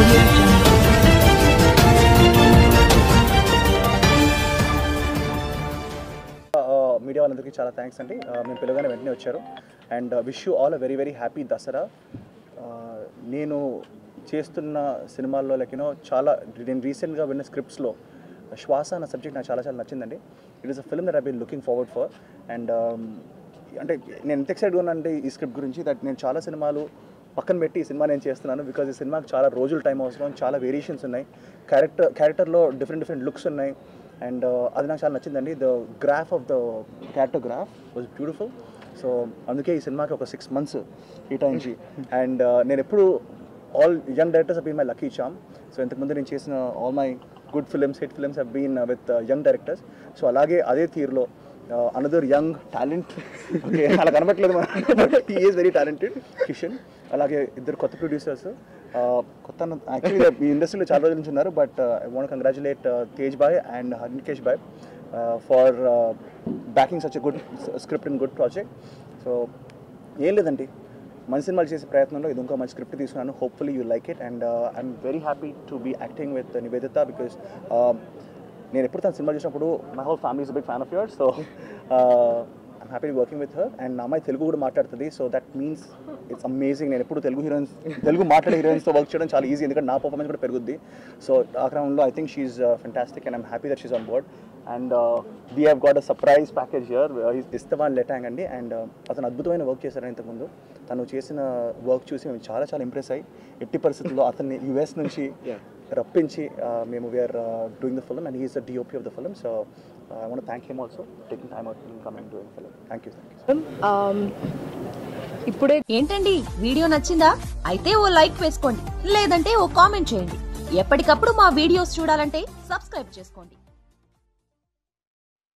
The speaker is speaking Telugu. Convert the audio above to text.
Audio Jungle. మీడియా వాళ్ళందరికీ చాలా థ్యాంక్స్ అండి. మేము పిలవగానే వెంటనే వచ్చారు. And wish you all a very very happy Dasara. నేను చేస్తున్న సినిమాల్లో చాలా నేను రీసెంట్గా విన్న స్క్రిప్ట్స్లో శ్వాస అన్న సబ్జెక్ట్ నాకు చాలా చాలా నచ్చిందండి. It is a film that I been looking forward for. And అంటే నేను ఎంత ఎక్సైట్గా ఉన్నానంటే ఈ స్క్రిప్ట్ గురించి దట్ నేను చాలా సినిమాలు పక్కన పెట్టి ఈ సినిమా నేను చేస్తున్నాను. బికాజ్ ఈ సినిమాకి చాలా రోజులు టైం అవసరం, చాలా వేరియేషన్స్ ఉన్నాయి, క్యారెక్టర్లో డిఫరెంట్ లుక్స్ ఉన్నాయి. అండ్ అది నాకు చాలా నచ్చిందండి. The graph of the character graph was beautiful. So అందుకే ఈ సినిమాకి ఒక 6 months కేటాయించి అండ్ నేను ఎప్పుడు all young directors have been my lucky charm. So ఇంతకుముందు నేను చేసిన all my good films, hit films have been with young directors. So అలాగే అదే తీరులో అనదర్ యంగ్ టాలెంట్, ఓకే అలా కనబట్టలేదు మన, he is very talented, Kishan. అలాగే ఇద్దరు కొత్త ప్రొడ్యూసర్స్, కొత్త యాక్చువల్లీ ఈ ఇండస్ట్రీలో చాలా రోజుల నుంచి ఉన్నారు. But I want congratulate Tej బాయ్ అండ్ హరికేష్ బాయ్ for backing such a good script and good project. So ఏం లేదండి, మంచి సినిమాలు చేసే ప్రయత్నంలో ఇది ఇంకో మంచి స్క్రిప్ట్ తీసుకున్నాను. Hopefully you like it. And I'm very happy to be acting with Nivedita. Because నేను ఎప్పుడు తన సినిమా చూసినప్పుడు my whole family is big fan of yours. So I'm happy working with her. And నా అమ్మాయి తెలుగు కూడా మాట్లాడుతుంది. So that means it's amazing. నేను ఎప్పుడు తెలుగు మాట్లాడే హీరోయిన్స్తో వర్క్ చేయడం చాలా ఈజీ, ఎందుకంటే నా పర్ఫార్మెన్స్ కూడా పెరుగుద్ది. సో ఆ క్రమంలో I think she's fantastic and I'm happy that she's on board. And we have got a surprise package here, ఇస్తవాన్ లెటాంగ్ అండి. అండ్ అతను అద్భుతమైన వర్క్ చేశారు ఇంతకుముందు. తను చేసిన వర్క్ చూసి మేము చాలా చాలా ఇంప్రెస్ అయ్యి ఎట్టి పరిస్థితుల్లో అతన్ని US నుంచి రప్పించి మేము we're doing the film and he is the DOP of the film. So I want to thank him also taking time out to come and do the film. Thank you. ఇప్పుడే ఏంటండి వీడియో నచ్చిందా? అయితే ఓ లైక్ వేసుకోండి, లేదంటే ఓ కామెంట్ చేయండి. ఎప్పటికప్పుడు మా వీడియోస్ చూడాలంటే సబ్స్క్రైబ్ చేసుకోండి.